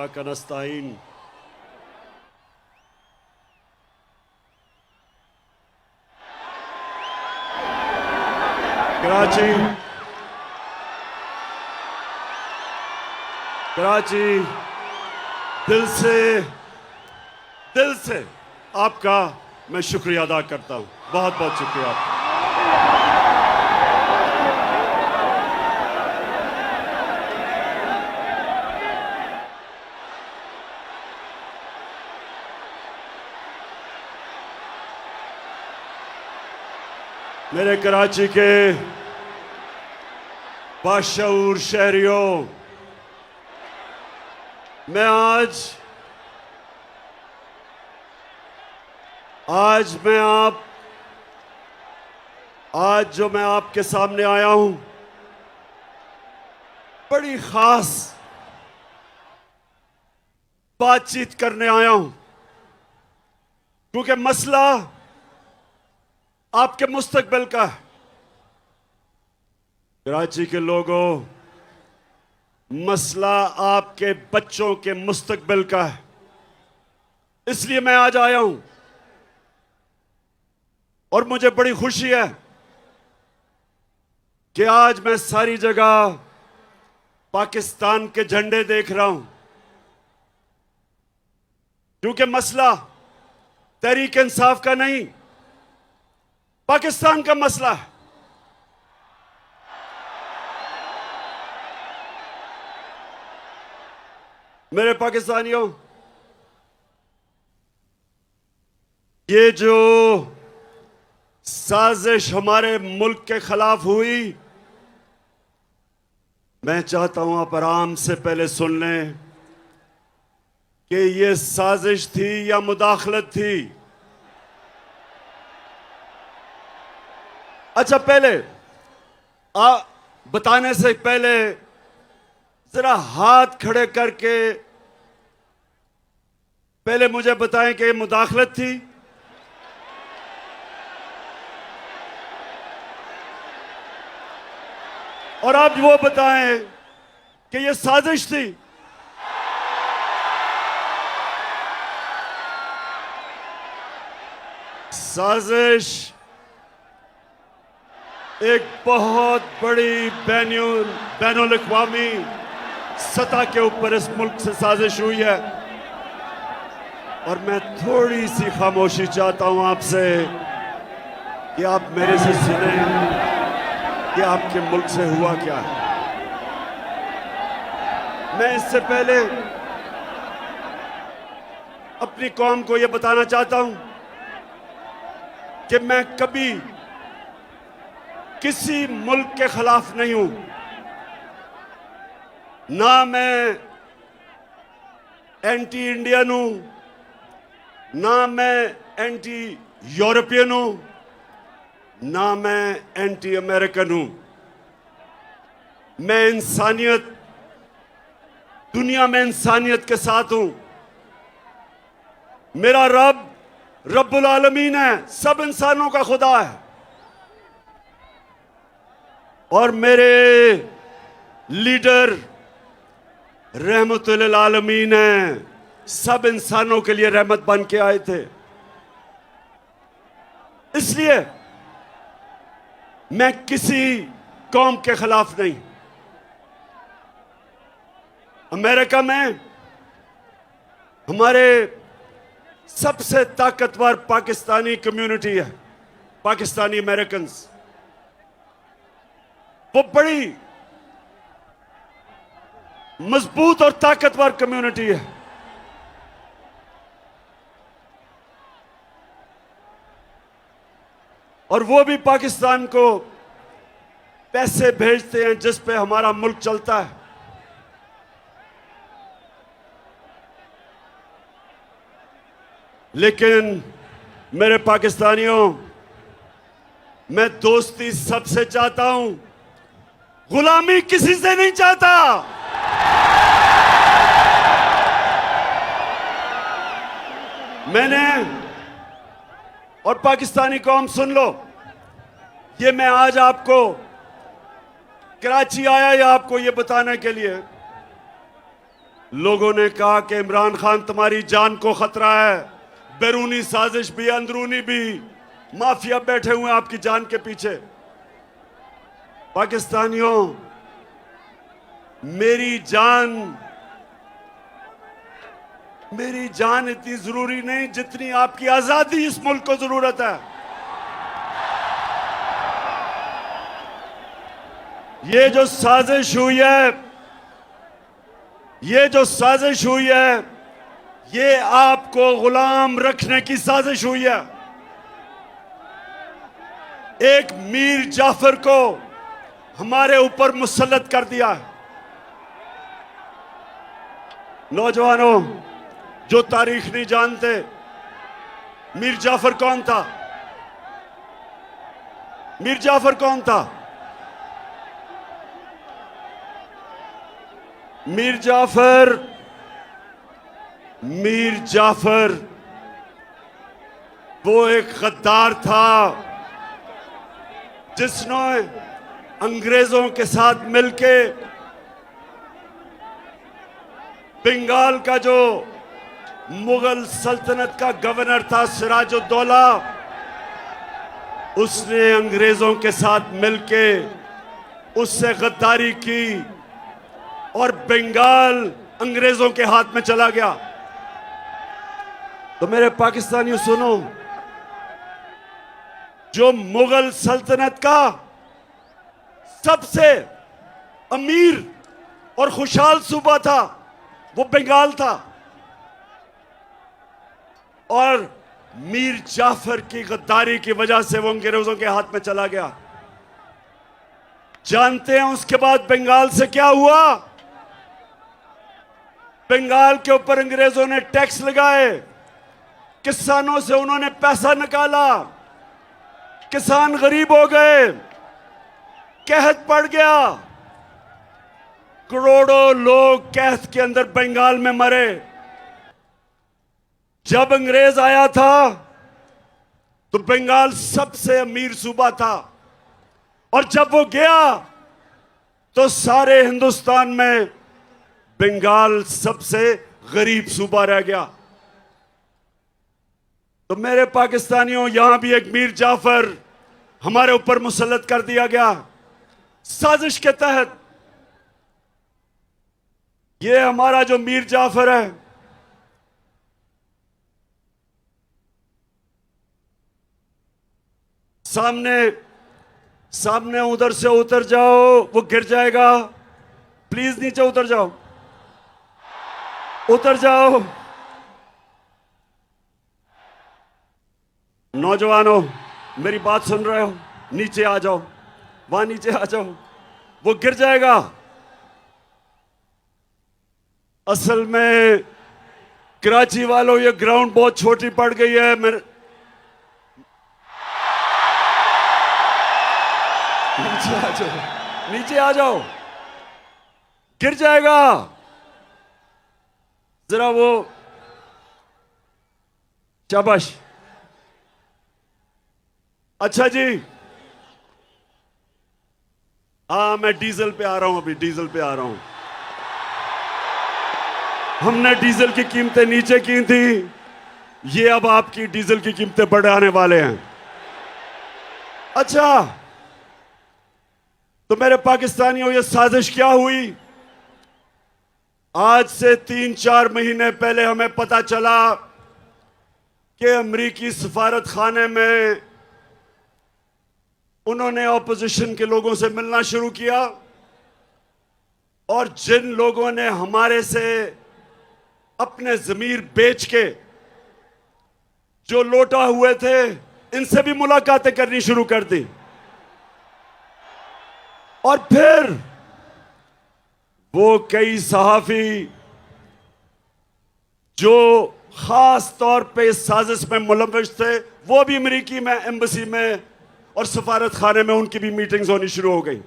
इय्याका नस्ताईन। कराची दिल से आपका मैं शुक्रिया अदा करता हूं। बहुत बहुत शुक्रिया आपका। मेरे कराची के बाशऊर शहरियों, मैं आज जो मैं आपके सामने आया हूं, बड़ी खास बातचीत करने आया हूं, क्योंकि मसला आपके मुस्तकबिल का है। कराची के लोगों, मसला आपके बच्चों के मुस्तकबिल का है। इसलिए मैं आज आया हूं और मुझे बड़ी खुशी है कि आज मैं सारी जगह पाकिस्तान के झंडे देख रहा हूं, क्योंकि मसला तहरीक इंसाफ का नहीं, पाकिस्तान का मसला है। मेरे पाकिस्तानियों, ये जो साजिश हमारे मुल्क के खिलाफ हुई, मैं चाहता हूं आप आराम से पहले सुन लें कि ये साजिश थी या मुदाखलत थी। अच्छा, पहले बताने से पहले जरा हाथ खड़े करके पहले मुझे बताएं कि ये मुदाखलत थी और आप वो बताएं कि ये साजिश थी। साजिश एक बहुत बड़ी बैनुल अक़वामी सतह के ऊपर इस मुल्क से साजिश हुई है और मैं थोड़ी सी खामोशी चाहता हूं आपसे कि आप मेरे से सुने कि आपके मुल्क से हुआ क्या है। मैं इससे पहले अपनी कौम को यह बताना चाहता हूं कि मैं कभी किसी मुल्क के खिलाफ नहीं हूं, ना मैं एंटी इंडियन हूं, ना मैं एंटी यूरोपियन हूं, ना मैं एंटी अमेरिकन हूं। मैं इंसानियत, दुनिया में इंसानियत के साथ हूं। मेरा रब रब्बुल आलमीन है, सब इंसानों का खुदा है और मेरे लीडर रहमतुल लिल आलमीन है, सब इंसानों के लिए रहमत बन के आए थे। इसलिए मैं किसी कौम के खिलाफ नहीं। अमेरिका में हमारे सबसे ताकतवर पाकिस्तानी कम्युनिटी है, पाकिस्तानी अमेरिकन। वो बड़ी मजबूत और ताकतवर कम्युनिटी है। और वो भी पाकिस्तान को पैसे भेजते हैं जिस पे हमारा मुल्क चलता है। लेकिन मेरे पाकिस्तानियों, मैं दोस्ती सबसे चाहता हूं, गुलामी किसी से नहीं चाहता। मैंने और पाकिस्तानी कौम सुन लो, ये मैं आज आपको कराची आया या आपको ये बताने के लिए, लोगों ने कहा कि इमरान खान तुम्हारी जान को खतरा है, बैरूनी साजिश भी अंदरूनी भी, माफिया बैठे हुए हैं आपकी जान के पीछे। पाकिस्तानियों, मेरी जान इतनी जरूरी नहीं जितनी आपकी आजादी इस मुल्क को जरूरत है। ये जो साजिश हुई है, ये आपको गुलाम रखने की साजिश हुई है। एक मीर जाफर को हमारे ऊपर मुसल्लत कर दिया है। नौजवानों जो तारीख नहीं जानते, मीर जाफर कौन था? मीर जाफर कौन था? मीर जाफर वो एक गद्दार था जिसने अंग्रेजों के साथ मिलके बंगाल का जो मुगल सल्तनत का गवर्नर था सिराजुद्दौला, उसने अंग्रेजों के साथ मिलके उससे गद्दारी की और बंगाल अंग्रेजों के हाथ में चला गया। तो मेरे पाकिस्तानियों सुनो, जो मुगल सल्तनत का सबसे अमीर और खुशहाल सूबा था वो बंगाल था, और मीर जाफर की गद्दारी की वजह से वो अंग्रेजों के हाथ में चला गया। जानते हैं उसके बाद बंगाल से क्या हुआ? बंगाल के ऊपर अंग्रेजों ने टैक्स लगाए, किसानों से उन्होंने पैसा निकाला, किसान गरीब हो गए, कहत पड़ गया, करोड़ों लोग कहत के अंदर बंगाल में मरे। जब अंग्रेज आया था तो बंगाल सबसे अमीर सूबा था, और जब वो गया तो सारे हिंदुस्तान में बंगाल सबसे गरीब सूबा रह गया। तो मेरे पाकिस्तानियों, यहां भी एक मीर जाफर हमारे ऊपर मुसल्लत कर दिया गया साजिश के तहत। ये हमारा जो मीर जाफर है, सामने उधर से उतर जाओ, वो गिर जाएगा। प्लीज नीचे उतर जाओ, उतर जाओ। नौजवानों, मेरी बात सुन रहे हो? नीचे आ जाओ, वहां नीचे आ जाओ, वो गिर जाएगा। असल में कराची वालों, ये ग्राउंड बहुत छोटी पड़ गई है। मेरे नीचे आ जाओ, नीचे आ जाओ, गिर जाएगा। जरा वो, शाबाश। अच्छा जी, हाँ, मैं डीजल पे आ रहा हूं, अभी डीजल पे आ रहा हूं। हमने डीजल की कीमतें नीचे की थी, ये अब आपकी डीजल की कीमतें बढ़ाने वाले हैं। अच्छा, तो मेरे पाकिस्तानियों, ये साजिश क्या हुई? आज से 3-4 महीने पहले हमें पता चला कि अमेरिकी सफारत खाने में उन्होंने ऑपोजिशन के लोगों से मिलना शुरू किया, और जिन लोगों ने हमारे से अपने जमीर बेच के जो लौटा हुए थे, इनसे भी मुलाकातें करनी शुरू कर दी। और फिर वो कई सहाफी जो खास तौर पे इस साजिश में मुलव्वस थे, वो भी अमेरिकी में एम्बेसी में और सफारत खाने में उनकी भी मीटिंग्स होनी शुरू हो गई।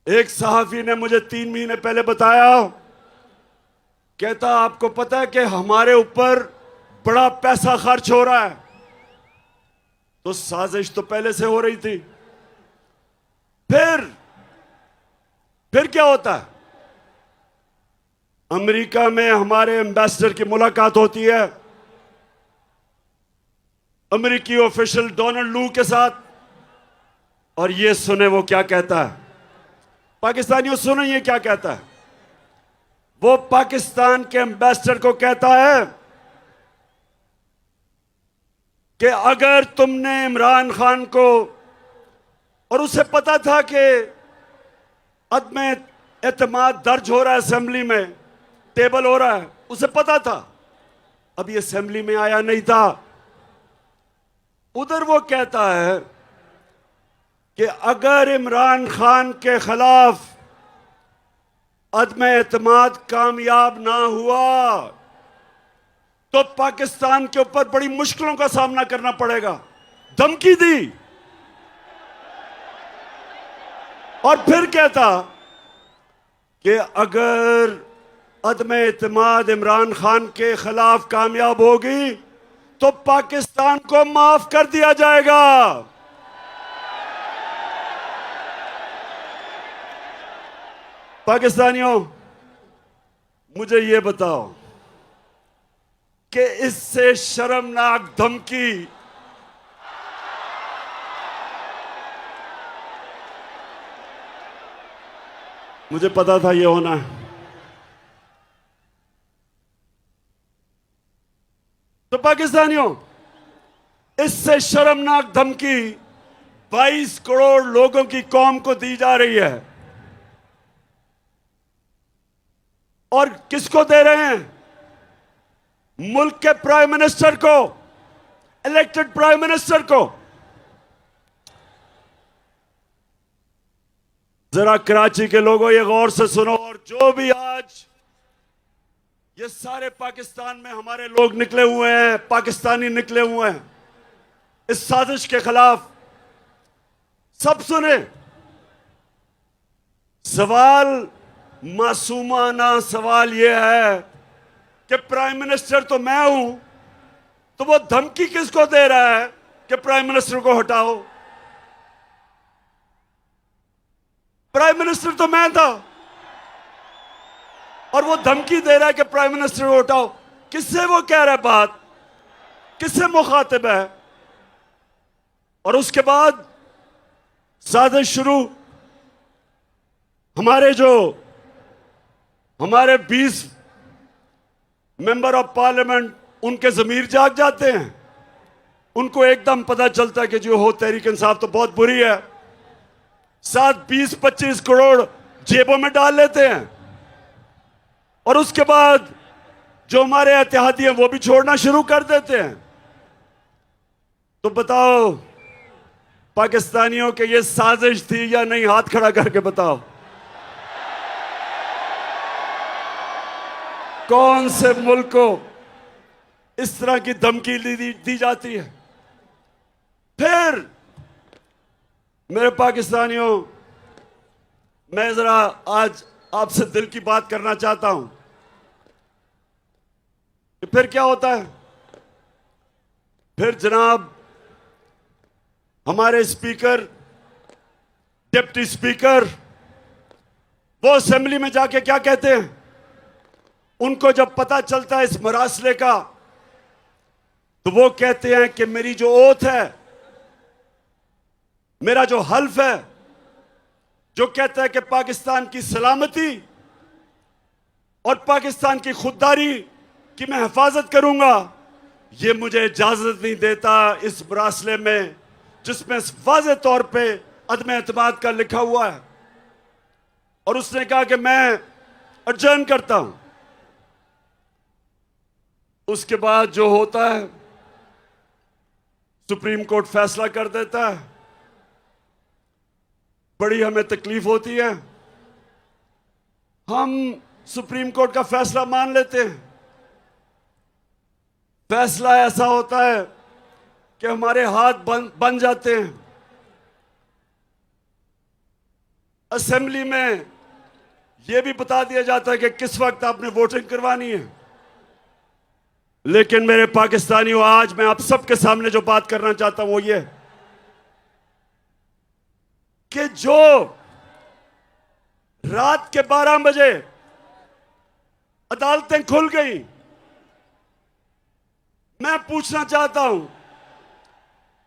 एक सहाफी ने मुझे 3 महीने पहले बताया, कहता आपको पता है कि हमारे ऊपर बड़ा पैसा खर्च हो रहा है। तो साजिश तो पहले से हो रही थी। फिर क्या होता है? अमेरिका में हमारे एम्बेसडर की मुलाकात होती है अमेरिकी ऑफिशियल डोनाल्ड लू के साथ, और ये सुने वो क्या कहता है। पाकिस्तानियों सुनो ये क्या कहता है। वो पाकिस्तान के एम्बेसडर को कहता है कि अगर तुमने इमरान खान को, और उसे पता था कि अदम एतमाद दर्ज हो रहा है, असेंबली में टेबल हो रहा है, उसे पता था, अभी असेंबली में आया नहीं था। उधर वो कहता है कि अगर इमरान खान के खिलाफ अदम एतमाद कामयाब ना हुआ तो पाकिस्तान के ऊपर बड़ी मुश्किलों का सामना करना पड़ेगा। धमकी दी। और फिर कहता कि अगर अदम एतमाद इमरान खान के खिलाफ कामयाब होगी तो पाकिस्तान को माफ कर दिया जाएगा। पाकिस्तानियों, मुझे ये बताओ कि इससे शर्मनाक धमकी मुझे पता था ये होना है। तो पाकिस्तानियों, इससे शर्मनाक धमकी 22 करोड़ लोगों की कौम को दी जा रही है। और किसको दे रहे हैं? मुल्क के प्राइम मिनिस्टर को, इलेक्टेड प्राइम मिनिस्टर को। जरा कराची के लोगों ये गौर से सुनो, और जो भी आज ये सारे पाकिस्तान में हमारे लोग निकले हुए हैं, पाकिस्तानी निकले हुए हैं इस साजिश के खिलाफ, सब सुने। सवाल मासूमाना सवाल यह है कि प्राइम मिनिस्टर तो मैं हूं, तो वो धमकी किसको दे रहा है कि प्राइम मिनिस्टर को हटाओ? प्राइम मिनिस्टर तो मैं था, और वो धमकी दे रहा है कि प्राइम मिनिस्टर को हटाओ। किससे वो कह रहा है बात? किससे मुखातिब है? और उसके बाद साजिश शुरू। हमारे 20 मेंबर ऑफ पार्लियामेंट, उनके जमीर जाग जाते हैं। उनको एकदम पता चलता है कि जो हो तहरीक इंसाफ तो बहुत बुरी है। साथ 20-25 करोड़ जेबों में डाल लेते हैं, और उसके बाद जो हमारे एहतियाती हैं वो भी छोड़ना शुरू कर देते हैं। तो बताओ पाकिस्तानियों के ये साजिश थी या नहीं? हाथ खड़ा करके बताओ। कौन से मुल्क को इस तरह की धमकी दी जाती है? फिर मेरे पाकिस्तानियों, मैं जरा आज आपसे दिल की बात करना चाहता हूं कि फिर क्या होता है। फिर जनाब हमारे स्पीकर, डिप्टी स्पीकर, वो असेंबली में जाके क्या कहते हैं? उनको जब पता चलता है इस मरासले का, तो वो कहते हैं कि मेरी जो ओथ है, मेरा जो हल्फ है, जो कहता है कि पाकिस्तान की सलामती और पाकिस्तान की खुददारी की मैं हिफाजत करूंगा, ये मुझे इजाजत नहीं देता इस मरासले में जिसमें वाज़ेह तौर पे अदम एतमाद का लिखा हुआ है। और उसने कहा कि मैं अर्जन करता हूं। उसके बाद जो होता है, सुप्रीम कोर्ट फैसला कर देता है। बड़ी हमें तकलीफ होती है, हम सुप्रीम कोर्ट का फैसला मान लेते हैं। फैसला ऐसा होता है कि हमारे हाथ बन जाते हैं। असेंबली में यह भी बता दिया जाता है कि किस वक्त आपने वोटिंग करवानी है। लेकिन मेरे पाकिस्तानियों, आज मैं आप सबके सामने जो बात करना चाहता हूं वो ये कि जो रात के 12 बजे अदालतें खुल गई। मैं पूछना चाहता हूं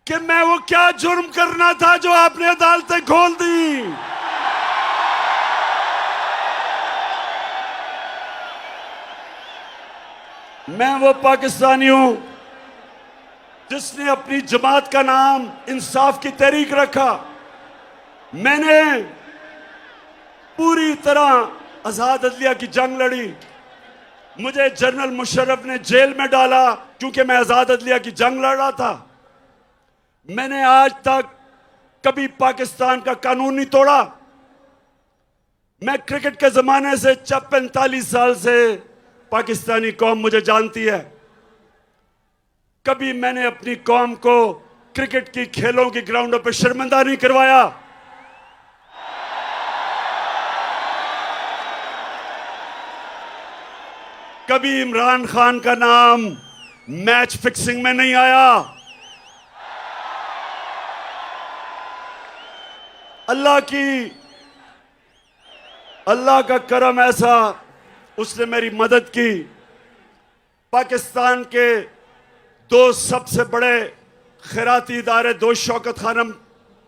कि मैं वो क्या जुर्म करना था जो आपने अदालतें खोल दी? मैं वो पाकिस्तानी हूं जिसने अपनी जमात का नाम इंसाफ की तहरीक रखा। मैंने पूरी तरह आजाद अदलिया की जंग लड़ी। मुझे जनरल मुशर्रफ ने जेल में डाला क्योंकि मैं आजाद अदलिया की जंग लड़ रहा था। मैंने आज तक कभी पाकिस्तान का कानून नहीं तोड़ा। मैं क्रिकेट के जमाने से 45 साल से पाकिस्तानी कौम मुझे जानती है। कभी मैंने अपनी कौम को क्रिकेट की खेलों की ग्राउंडों पर शर्मिंदा नहीं करवाया। कभी इमरान खान का नाम मैच फिक्सिंग में नहीं आया। अल्लाह का करम ऐसा, उसने मेरी मदद की। पाकिस्तान के दो सबसे बड़े खैराती इदारे, दो शौकत खानम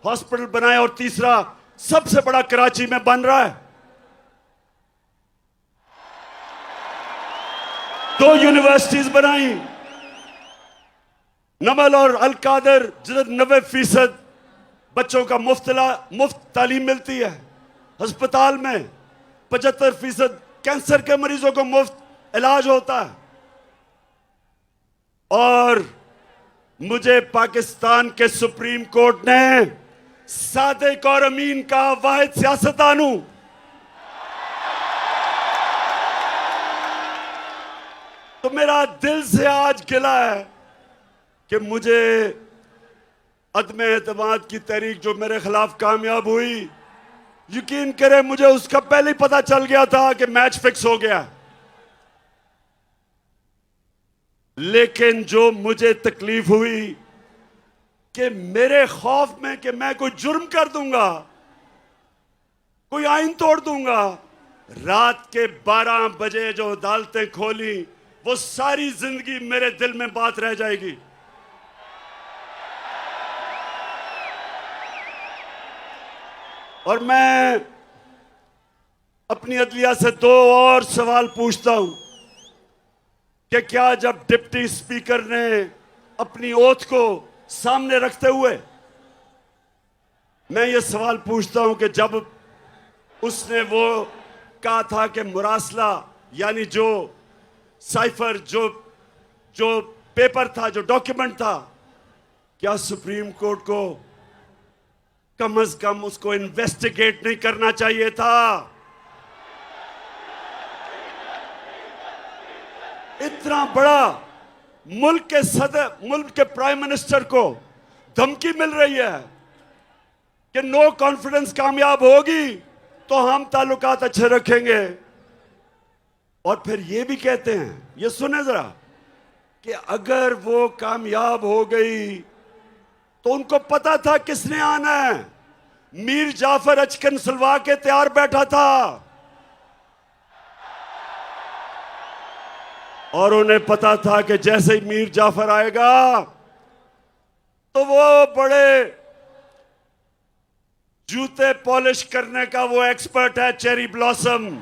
हॉस्पिटल बनाए और तीसरा सबसे बड़ा कराची में बन रहा है। दो यूनिवर्सिटीज बनाई, नमल और अल कादर, जिधर 90% बच्चों का मुफ्त तालीम मिलती है। अस्पताल में 75% कैंसर के मरीजों को मुफ्त इलाज होता है। और मुझे पाकिस्तान के सुप्रीम कोर्ट ने सादिक और अमीन का वाहिद सियासतदान हूं। तो मेरा दिल से आज गिला है कि मुझे अदम एतमाद की तहरीक जो मेरे खिलाफ कामयाब हुई, यकीन करें मुझे उसका पहले ही पता चल गया था कि मैच फिक्स हो गया। लेकिन जो मुझे तकलीफ हुई कि मेरे खौफ में कि मैं कोई जुर्म कर दूंगा, कोई आइन तोड़ दूंगा, रात के 12 बजे जो अदालतें खोली वो सारी जिंदगी मेरे दिल में बात रह जाएगी। और मैं अपनी अदलिया से दो और सवाल पूछता हूं कि क्या जब डिप्टी स्पीकर ने अपनी ओथ को सामने रखते हुए, मैं ये सवाल पूछता हूं कि जब उसने वो कहा था कि मुरासला यानी जो साइफर, जो पेपर था, जो डॉक्यूमेंट था, क्या सुप्रीम कोर्ट को कम से कम उसको इन्वेस्टिगेट नहीं करना चाहिए था? इतना बड़ा मुल्क के सदर, मुल्क के प्राइम मिनिस्टर को धमकी मिल रही है कि नो कॉन्फिडेंस कामयाब होगी तो हम ताल्लुकात अच्छे रखेंगे। और फिर ये भी कहते हैं, ये सुने जरा, कि अगर वो कामयाब हो गई तो उनको पता था किसने आना है। मीर जाफर अचकन सलवा के तैयार बैठा था और उन्हें पता था कि जैसे ही मीर जाफर आएगा तो वो बड़े जूते पॉलिश करने का वो एक्सपर्ट है, चेरी ब्लॉसम।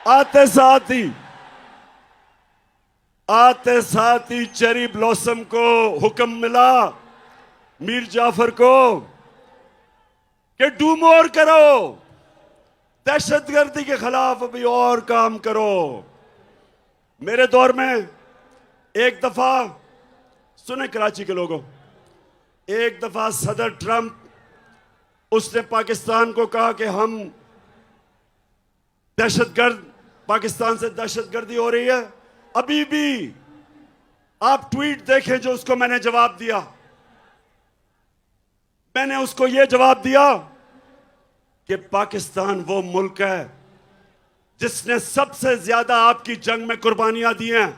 आते साथ ही चेरी ब्लॉसम को हुक्म मिला, मीर जाफर को, कि डू मोर करो, दहशतगर्दी के खिलाफ अभी और काम करो। मेरे दौर में एक दफा, सुने कराची के लोगों, एक दफा सदर ट्रंप, उसने पाकिस्तान को कहा कि हम दहशतगर्द, पाकिस्तान से दहशतगर्दी हो रही है। अभी भी आप ट्वीट देखें जो उसको मैंने जवाब दिया। मैंने उसको यह जवाब दिया कि पाकिस्तान वो मुल्क है जिसने सबसे ज्यादा आपकी जंग में कुर्बानियां दी हैं।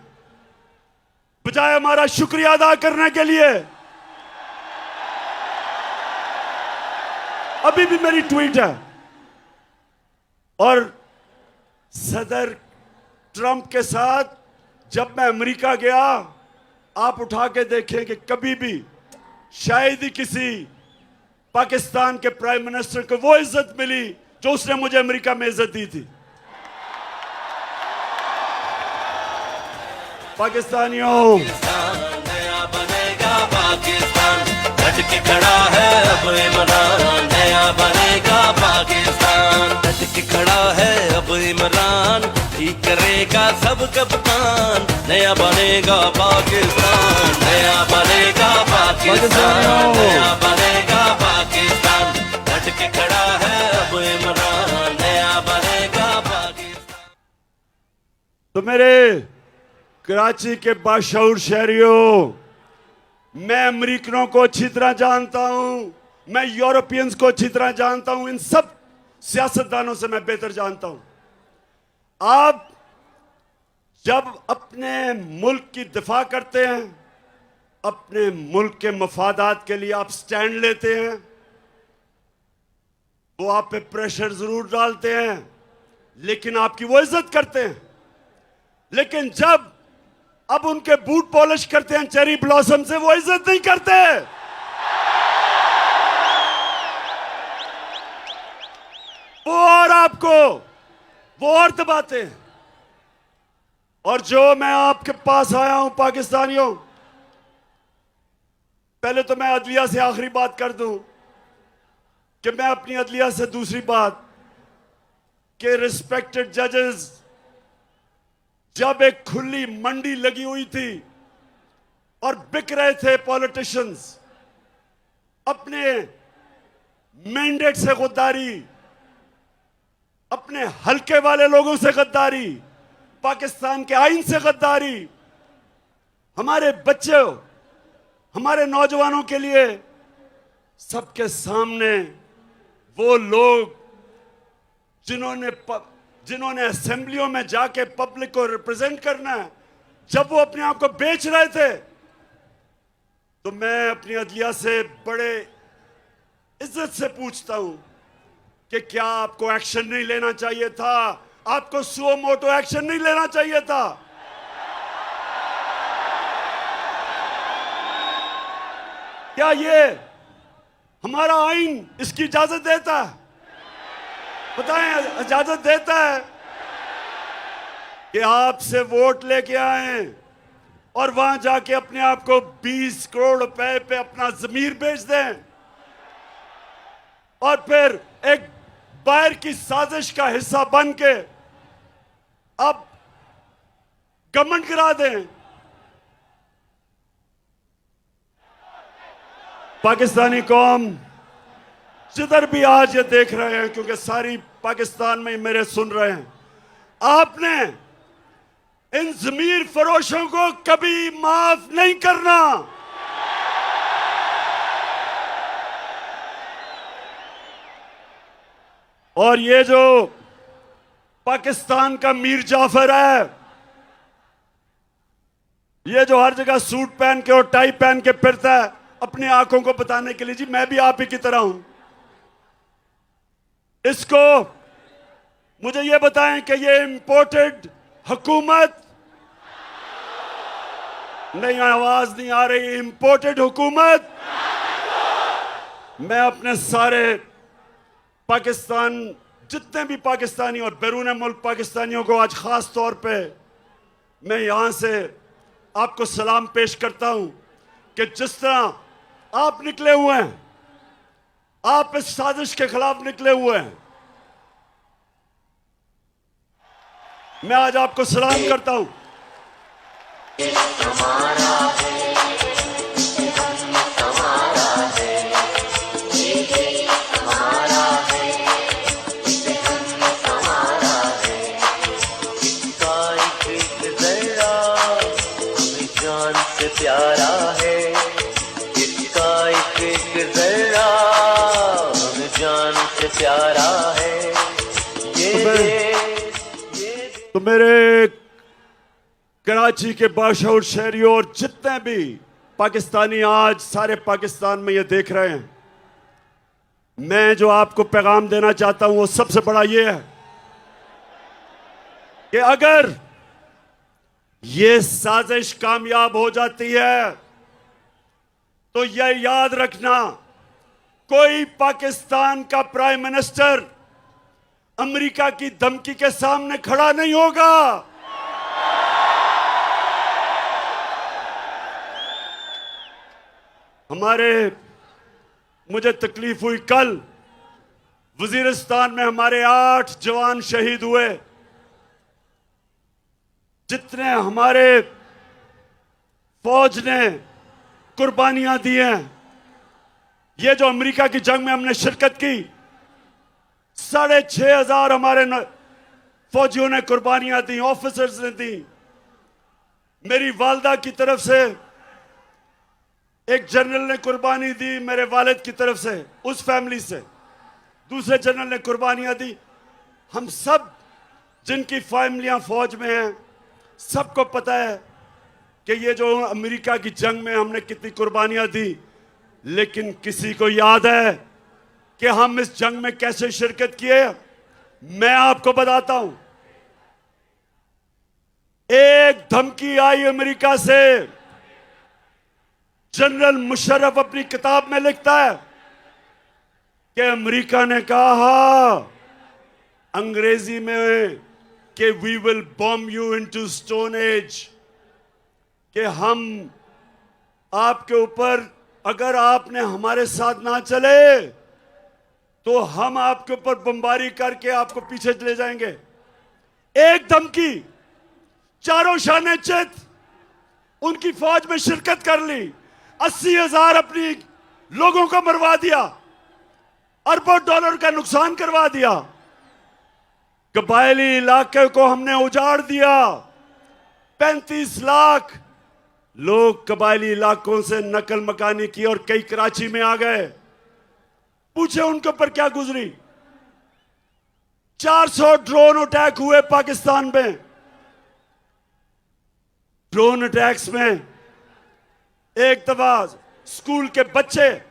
बजाय हमारा शुक्रिया अदा करने के लिए अभी भी मेरी ट्वीट है। और सदर ट्रंप के साथ जब मैं अमेरिका गया, आप उठा के देखें कि कभी भी शायद ही किसी पाकिस्तान के प्राइम मिनिस्टर को वो इज्जत मिली जो उसने मुझे अमेरिका में इज्जत दी थी। पाकिस्तानियों, नया बनेगा पाकिस्तान, डट के खड़ा है अब इमरान। नया बनेगा पाकिस्तान, डट के खड़ा है अब इमरान। ठीक करेगा सब कप्तान, नया बनेगा पाकिस्तान। नया बनेगा पाकिस्तान, नया बनेगा पाकिस्तान, डट के खड़ा है अब इमरान। नया बनेगा पाकिस्तान। तो मेरे कराची के बाशऊर शहरियों, मैं अमेरिकनों को अच्छी तरह जानता हूं, मैं यूरोपियंस को अच्छी तरह जानता हूं, इन सब सियासतदानों से मैं बेहतर जानता हूं। आप जब अपने मुल्क की दिफा करते हैं, अपने मुल्क के मफादात के लिए आप स्टैंड लेते हैं, वो आप पे प्रेशर जरूर डालते हैं, लेकिन आपकी वो इज्जत करते हैं। लेकिन जब अब उनके बूट पॉलिश करते हैं चेरी ब्लॉसम से, वो इज्जत नहीं करते। वो और आपको वो और दबाते हैं। और जो मैं आपके पास आया हूं पाकिस्तानियों, पहले तो मैं अदलिया से आखिरी बात कर दूं कि मैं अपनी अदलिया से दूसरी बात कि रिस्पेक्टेड जजेस, जब एक खुली मंडी लगी हुई थी और बिक रहे थे पॉलिटिशियंस, अपने मैंडेट से गद्दारी, अपने हल्के वाले लोगों से गद्दारी, पाकिस्तान के आईन से गद्दारी, हमारे बच्चों, हमारे नौजवानों के लिए सबके सामने वो लोग जिन्होंने असेंबलियों में जाके पब्लिक को रिप्रेजेंट करना है, जब वो अपने आप को बेच रहे थे, तो मैं अपनी अदलिया से बड़े इज्जत से पूछता हूं कि क्या आपको एक्शन नहीं लेना चाहिए था? आपको सुओ मोटो एक्शन नहीं लेना चाहिए था? क्या ये हमारा आईन इसकी इजाजत देता है? बताएं, इजाजत देता है कि आपसे वोट लेके आए और वहां जाके अपने आप को 20 करोड़ रुपए पे अपना जमीर बेच दें और फिर एक बाहर की साजिश का हिस्सा बन के अब घमंड करा दें? पाकिस्तानी कौम जिधर भी आज ये देख रहे हैं, क्योंकि सारी पाकिस्तान में मेरे सुन रहे हैं, आपने इन जमीर फरोशों को कभी माफ नहीं करना। और ये जो पाकिस्तान का मीर जाफर है, ये जो हर जगह सूट पहन के और टाई पहन के फिरता है अपनी आंखों को बताने के लिए, जी मैं भी आप ही की तरह हूं, इसको मुझे ये बताएं कि ये इंपोर्टेड हुकूमत नहीं, आवाज नहीं आ रही, इंपोर्टेड हुकूमत। मैं अपने सारे पाकिस्तान, जितने भी पाकिस्तानी और बैरून मुल्क पाकिस्तानियों को आज खास तौर पे मैं यहां से आपको सलाम पेश करता हूं कि जिस तरह आप निकले हुए हैं, आप इस साजिश के खिलाफ निकले हुए हैं, मैं आज आपको सलाम करता हूं। प्यारा है इसका एक जरा, हमें जान से प्यारा है तो मेरे कराची के बाशऊर शहरियों और जितने भी पाकिस्तानी आज सारे पाकिस्तान में ये देख रहे हैं, मैं जो आपको पैगाम देना चाहता हूं वो सबसे बड़ा ये है कि अगर ये साजिश कामयाब हो जाती है तो यह याद रखना, कोई पाकिस्तान का प्राइम मिनिस्टर अमेरिका की धमकी के सामने खड़ा नहीं होगा। मुझे तकलीफ हुई, कल वजीरिस्तान में हमारे 8 जवान शहीद हुए। जितने हमारे फौज ने कुर्बानियां दी हैं, ये जो अमेरिका की जंग में हमने शिरकत की, 6,500 हमारे फौजियों ने कुर्बानियां दी, ऑफिसर्स ने दी। मेरी वालदा की तरफ से एक जनरल ने कुर्बानी दी, मेरे वालिद की तरफ से, उस फैमिली से दूसरे जनरल ने कुर्बानियां दी। हम सब जिनकी फैमिलियां फौज में हैं, सबको पता है कि ये जो अमेरिका की जंग में हमने कितनी कुर्बानियां दी। लेकिन किसी को याद है कि हम इस जंग में कैसे शिरकत किए? मैं आपको बताता हूं। एक धमकी आई अमेरिका से। जनरल मुशर्रफ अपनी किताब में लिखता है कि अमेरिका ने कहा अंग्रेजी में कि we will bomb you into stone age, कि हम आपके ऊपर, अगर आपने हमारे साथ ना चले तो हम आपके ऊपर बमबारी करके आपको पीछे ले जाएंगे। एक धमकी, चारों शाने चित उनकी फौज में शिरकत कर ली, 80,000 अपनी लोगों को मरवा दिया, अरबों डॉलर का नुकसान करवा दिया। कबायली इलाके को हमने उजाड़ दिया। 35 लाख लोग कबायली इलाकों से नकल मकानी की और कई कराची में आ गए। पूछे उनके ऊपर क्या गुजरी। 400 ड्रोन अटैक हुए पाकिस्तान में। ड्रोन अटैक्स में एक दफा स्कूल के बच्चे,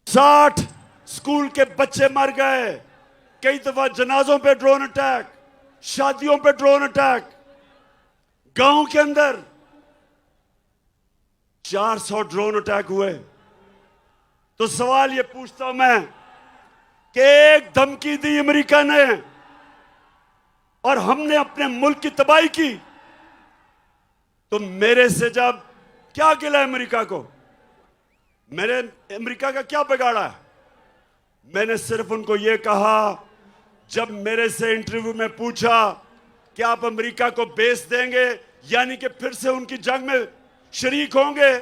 60 स्कूल के बच्चे मर गए। कई दफा जनाजों पे ड्रोन अटैक, शादियों पे ड्रोन अटैक, गांव के अंदर 400 ड्रोन अटैक हुए। तो सवाल ये पूछता हूं मैं कि एक धमकी दी अमेरिका ने और हमने अपने मुल्क की तबाही की, तो मेरे से जब क्या गिला है अमेरिका को? मैंने अमेरिका का क्या बिगाड़ा है? मैंने सिर्फ उनको यह कहा, जब मेरे से इंटरव्यू में पूछा कि आप अमेरिका को बेस देंगे यानी कि फिर से उनकी जंग में शरीक होंगे,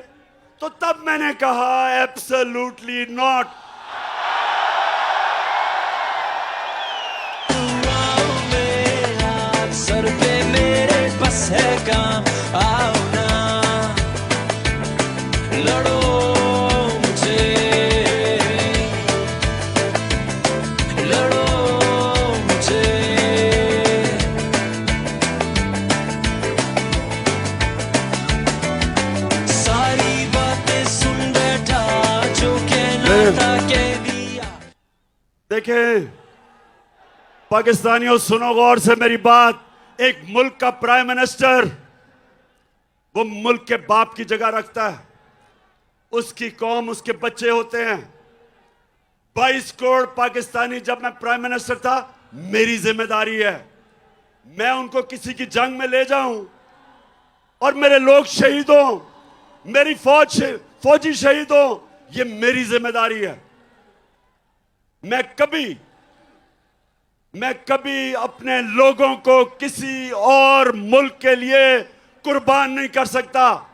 तो तब मैंने कहा एब्सोल्युटली नॉट। सर पे मेरे बस है काम, आओ ना लड़ो मुझे, लड़ो मुझे। सारी बातें सुन बैठा जो कहना था कह दिया। देखें पाकिस्तानियों, सुनो गौर से मेरी बात। एक मुल्क का प्राइम मिनिस्टर वो मुल्क के बाप की जगह रखता है। उसकी कौम, उसके बच्चे होते हैं। 22 करोड़ पाकिस्तानी, जब मैं प्राइम मिनिस्टर था, मेरी जिम्मेदारी है मैं उनको किसी की जंग में ले जाऊं और मेरे लोग शहीद हों, मेरी फौजी शहीद हों, ये मेरी जिम्मेदारी है। मैं कभी अपने लोगों को किसी और मुल्क के लिए कुर्बान नहीं कर सकता।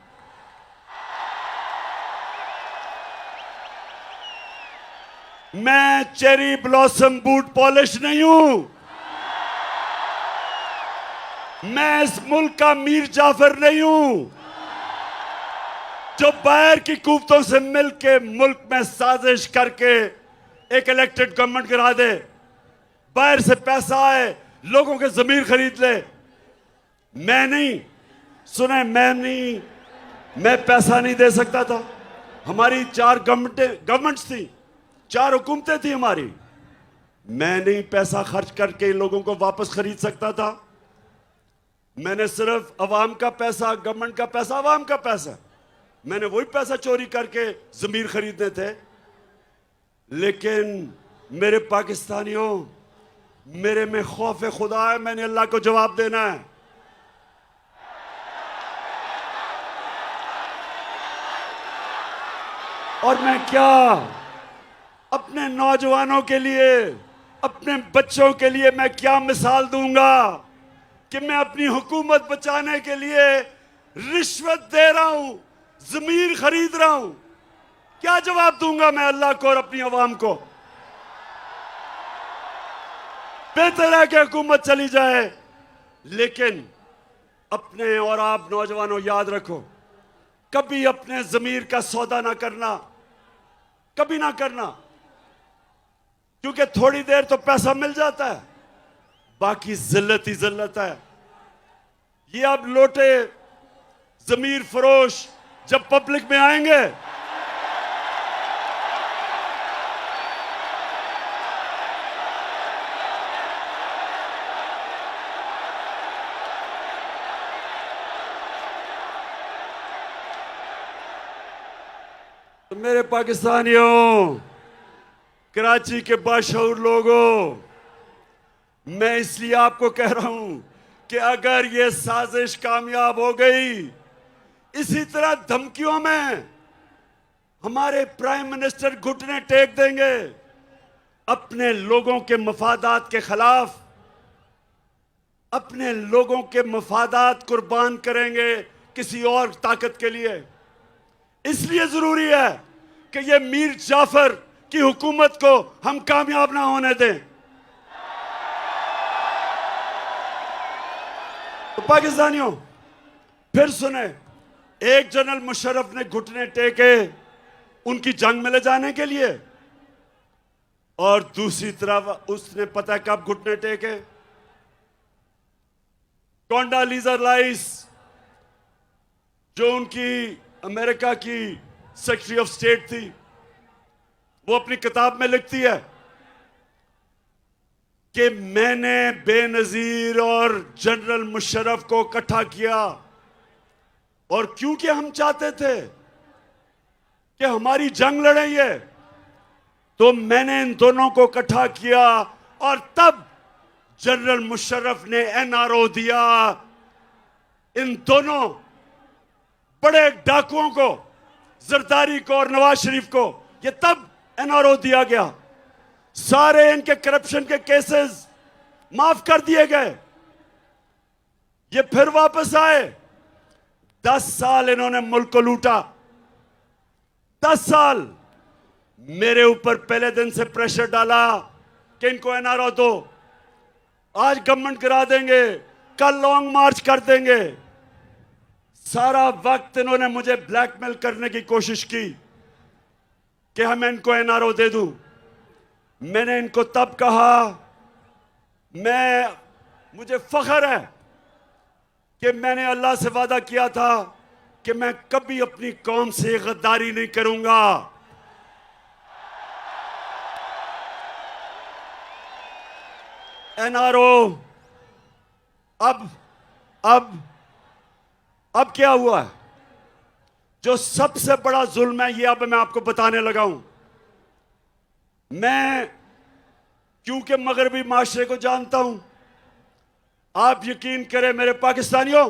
मैं चेरी ब्लॉसम बूट पॉलिश नहीं हूं। मैं इस मुल्क का मीर जाफर नहीं हूं जो बाहर की कुव्वतों से मिलकर मुल्क में साजिश करके एक इलेक्टेड गवर्नमेंट गिरा दे, बाहर से पैसा आए, लोगों के जमीर खरीद ले। मैं नहीं, सुने, मैं पैसा नहीं दे सकता था। हमारी 4 गवर्नमेंट्स थी, 4 हुकूमतें थी हमारी। मैं नहीं पैसा खर्च करके इन लोगों को वापस खरीद सकता था। मैंने सिर्फ अवाम का पैसा, गवर्नमेंट का पैसा, अवाम का पैसा, मैंने वही पैसा चोरी करके जमीर खरीदने थे। लेकिन मेरे पाकिस्तानियों, मेरे में खौफ खुदा है, मैंने अल्लाह को जवाब देना है। और मैं क्या अपने नौजवानों के लिए, अपने बच्चों के लिए मैं क्या मिसाल दूंगा कि मैं अपनी हुकूमत बचाने के लिए रिश्वत दे रहा हूं, जमीर खरीद रहा हूं। क्या जवाब दूंगा मैं अल्लाह को और अपनी अवाम को? बेहतर है कि हुकूमत चली जाए, लेकिन अपने और आप नौजवानों याद रखो, कभी अपने जमीर का सौदा ना करना, कभी ना करना, क्योंकि थोड़ी देर तो पैसा मिल जाता है, बाकी जिल्लत ही जिल्लत है। ये अब लोटे जमीर फरोश जब पब्लिक में आएंगे, तो मेरे पाकिस्तानियों, कराची के बाशऊर लोगों, मैं इसलिए आपको कह रहा हूं कि अगर ये साजिश कामयाब हो गई, इसी तरह धमकियों में हमारे प्राइम मिनिस्टर घुटने टेक देंगे, अपने लोगों के मफादात के खिलाफ, अपने लोगों के मफादात कुर्बान करेंगे किसी और ताकत के लिए। इसलिए जरूरी है कि ये मीर जाफर की हुकूमत को हम कामयाब ना होने दें। तो पाकिस्तानियों, फिर सुने, एक जनरल मुशर्रफ ने घुटने टेके उनकी जंग में ले जाने के लिए, और दूसरी तरफ उसने पता कब घुटने टेके? कोंडालीजा राइस, जो उनकी अमेरिका की सेक्रेटरी ऑफ स्टेट थी, वो अपनी किताब में लिखती है कि मैंने बेनजीर और जनरल मुशर्रफ को इकट्ठा किया, और क्योंकि हम चाहते थे कि हमारी जंग लड़े ये, तो मैंने इन दोनों को इकट्ठा किया, और तब जनरल मुशर्रफ ने एनआरओ दिया इन दोनों बड़े डाकुओं को, जरदारी को और नवाज शरीफ को। ये तब एनआरओ दिया गया, सारे इनके करप्शन के केसेस माफ कर दिए गए। ये फिर वापस आए, 10 साल इन्होंने मुल्क को लूटा, 10 साल मेरे ऊपर पहले दिन से प्रेशर डाला कि इनको एनआरओ दो, आज गवर्नमेंट गिरा देंगे, कल लॉन्ग मार्च कर देंगे। सारा वक्त इन्होंने मुझे ब्लैकमेल करने की कोशिश की कि हम इनको एनआरओ दे दूं। मैंने इनको तब कहा, मुझे फख्र है कि मैंने अल्लाह से वादा किया था कि मैं कभी अपनी कौम से गद्दारी नहीं करूंगा। एनआरओ अब क्या हुआ है? जो सबसे बड़ा जुल्म है, ये अब मैं आपको बताने लगा हूं। मैं क्योंकि मगरबी माशरे को जानता हूं, आप यकीन करें मेरे पाकिस्तानियों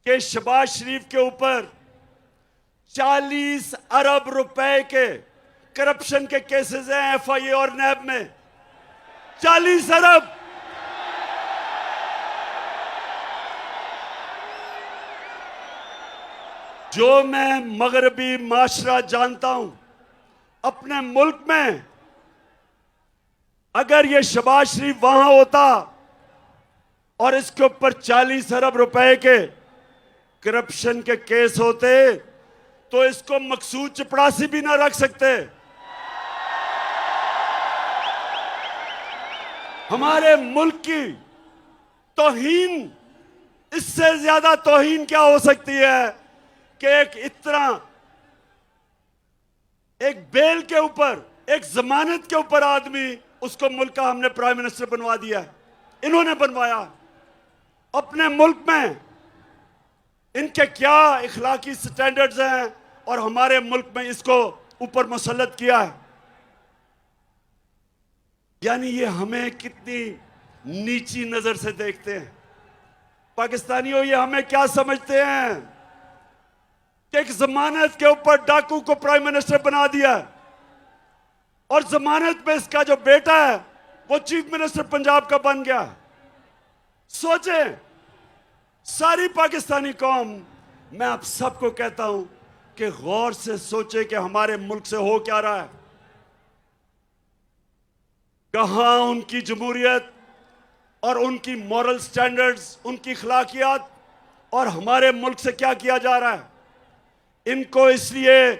कि शहबाज शरीफ के ऊपर 40 अरब रुपए के करप्शन के केसेस हैं एफआईए और नैब में। 40 अरब। जो मैं मगरबी माशरा जानता हूं, अपने मुल्क में अगर ये शहबाज शरीफ वहां होता और इसके ऊपर 40 अरब रुपए के करप्शन के केस होते, तो इसको मकसूद चपड़ासी भी ना रख सकते। हमारे मुल्क की तौहीन, इससे ज्यादा तौहीन क्या हो सकती है कि एक इतना एक बेल के ऊपर, एक जमानत के ऊपर आदमी, उसको मुल्क का हमने प्राइम मिनिस्टर बनवा दिया। इन्होंने बनवाया। अपने मुल्क में इनके क्या इखलाकी स्टैंडर्ड्स हैं और हमारे मुल्क में इसको ऊपर मुसल्लत किया है। यानी ये हमें कितनी नीची नजर से देखते हैं। पाकिस्तानियों, ये हमें क्या समझते हैं कि एक जमानत के ऊपर डाकू को प्राइम मिनिस्टर बना दिया और जमानत में इसका जो बेटा है वो चीफ मिनिस्टर पंजाब का बन गया। सोचें, सारी पाकिस्तानी कौम, मैं आप सबको कहता हूं कि गौर से सोचे कि हमारे मुल्क से हो क्या रहा है। कहां उनकी जमहूरियत और उनकी मॉरल स्टैंडर्ड्स, उनकी अखलाकियात, और हमारे मुल्क से क्या किया जा रहा है। इनको इसलिए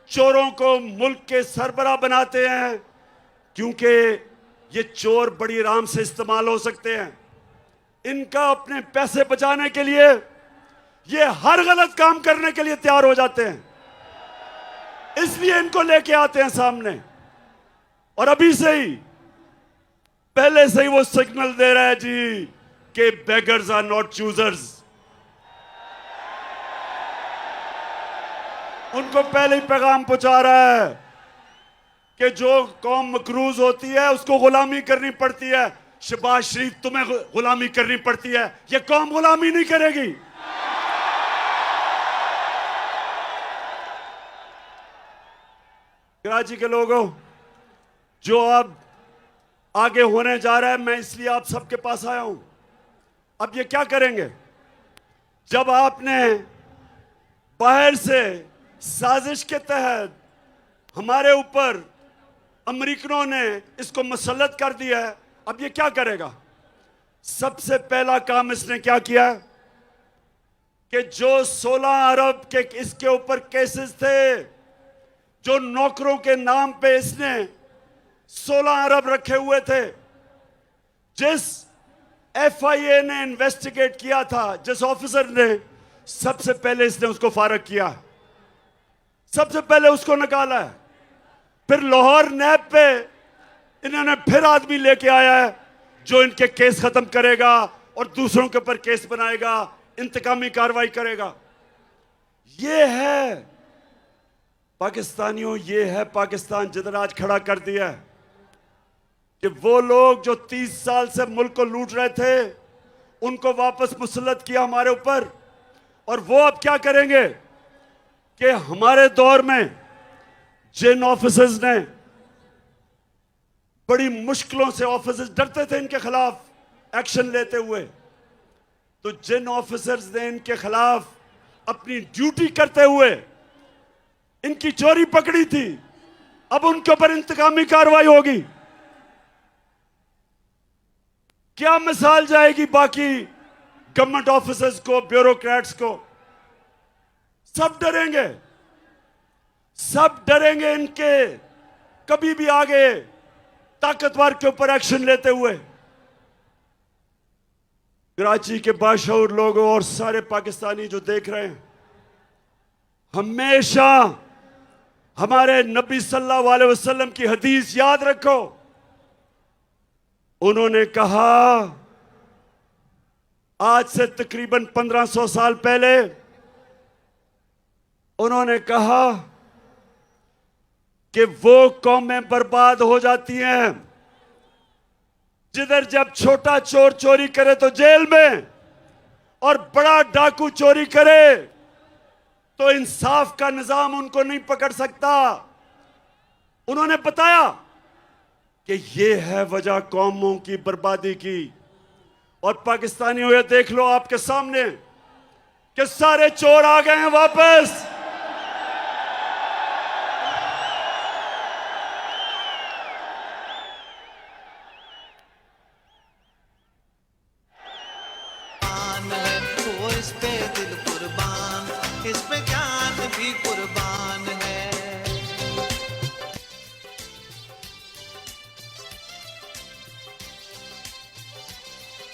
चोरों को मुल्क के सरबराह बनाते हैं क्योंकि ये चोर बड़ी आराम से इस्तेमाल हो सकते हैं। इनका अपने पैसे बचाने के लिए ये हर गलत काम करने के लिए तैयार हो जाते हैं, इसलिए इनको लेके आते हैं सामने। और अभी से ही, पहले से ही वो सिग्नल दे रहा है जी कि बेगर्स आर नॉट चूजर्स। उनको पहले ही पैगाम पहुंचा रहा है कि जो कौम मकरूज होती है उसको गुलामी करनी पड़ती है। शहबाज शरीफ, तुम्हें गुलामी करनी पड़ती है, ये कौम गुलामी नहीं करेगी। कराची के लोगों, जो अब आगे होने जा रहा है, मैं इसलिए आप सबके पास आया हूं। अब ये क्या करेंगे? जब आपने बाहर से साजिश के तहत हमारे ऊपर अमेरिकनों ने इसको मुसल्लत कर दिया है, अब ये क्या करेगा? सबसे पहला काम इसने क्या किया कि जो 16 अरब के इसके ऊपर केसेस थे, जो नौकरों के नाम पे इसने 16 अरब रखे हुए थे, जिस FIA ने इन्वेस्टिगेट किया था, जिस ऑफिसर ने, सबसे पहले इसने उसको फारग किया, सबसे पहले उसको निकाला है। फिर लाहौर नैब पे इन्होंने फिर आदमी लेके आया है जो इनके केस खत्म करेगा और दूसरों के ऊपर केस बनाएगा, इंतकामी कार्रवाई करेगा। ये है पाकिस्तानियों, ये है पाकिस्तान जिधर आज खड़ा कर दिया है कि वो लोग जो 30 साल से मुल्क को लूट रहे थे, उनको वापस मुसल्लत किया हमारे ऊपर। और वो अब क्या करेंगे कि हमारे दौर में जिन ऑफिसर्स ने बड़ी मुश्किलों से, ऑफिसर्स डरते थे इनके खिलाफ एक्शन लेते हुए, तो जिन ऑफिसर्स ने इनके खिलाफ अपनी ड्यूटी करते हुए इनकी चोरी पकड़ी थी, अब उनके ऊपर इंतकामी कार्रवाई होगी। क्या मिसाल जाएगी बाकी गवर्नमेंट ऑफिसर्स को, ब्यूरोक्रेट्स को? सब डरेंगे, सब डरेंगे इनके कभी भी आगे ताकतवर के ऊपर एक्शन लेते हुए। कराची के बाशऊर लोगों और सारे पाकिस्तानी जो देख रहे हैं, हमेशा हमारे नबी सल्लल्लाहु अलैहि वसल्लम की हदीस याद रखो। उन्होंने कहा, आज से तकरीबन 1500 साल पहले उन्होंने कहा कि वो कौमें बर्बाद हो जाती हैं जिधर जब छोटा चोर चोरी करे तो जेल में, और बड़ा डाकू चोरी करे तो इंसाफ का निजाम उनको नहीं पकड़ सकता। उन्होंने बताया कि ये है वजह कौमों की बर्बादी की। और पाकिस्तानियों, ये देख लो आपके सामने कि सारे चोर आ गए हैं वापस। वो इस पे दिल कुर्बान, इस पे जान भी कुर्बान है।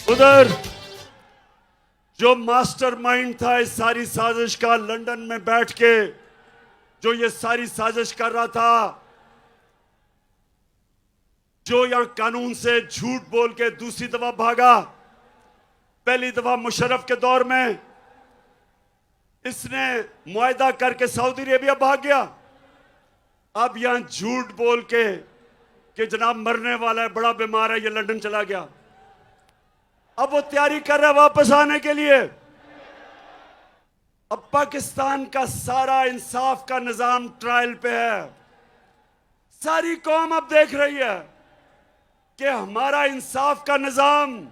उधर जो मास्टरमाइंड था इस सारी साजिश का, लंदन में बैठ के जो ये सारी साजिश कर रहा था, जो यहां कानून से झूठ बोल के दूसरी दफा भागा। पहली दफा मुशर्रफ के दौर में इसने मुआहदा करके सऊदी अरेबिया भाग गया। अब यहां झूठ बोल के कि जनाब मरने वाला है, बड़ा बीमार है, ये लंदन चला गया। अब वो तैयारी कर रहा है वापस आने के लिए। अब पाकिस्तान का सारा इंसाफ का निजाम ट्रायल पे है। सारी कौम अब देख रही है कि हमारा इंसाफ का निजाम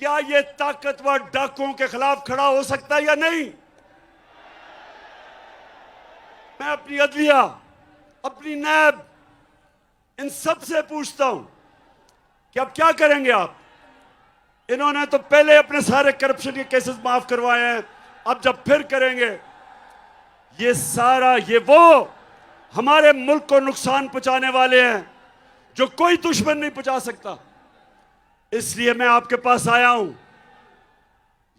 क्या ये ताकतवर डाकुओं के खिलाफ खड़ा हो सकता है या नहीं। मैं अपनी अदलिया, अपनी नैब, इन सब से पूछता हूं कि अब क्या करेंगे आप। इन्होंने तो पहले अपने सारे करप्शन के केसेस माफ करवाए हैं, अब जब फिर करेंगे ये सारा, ये वो हमारे मुल्क को नुकसान पहुंचाने वाले हैं जो कोई दुश्मन नहीं पहुंचा सकता। इसलिए मैं आपके पास आया हूं।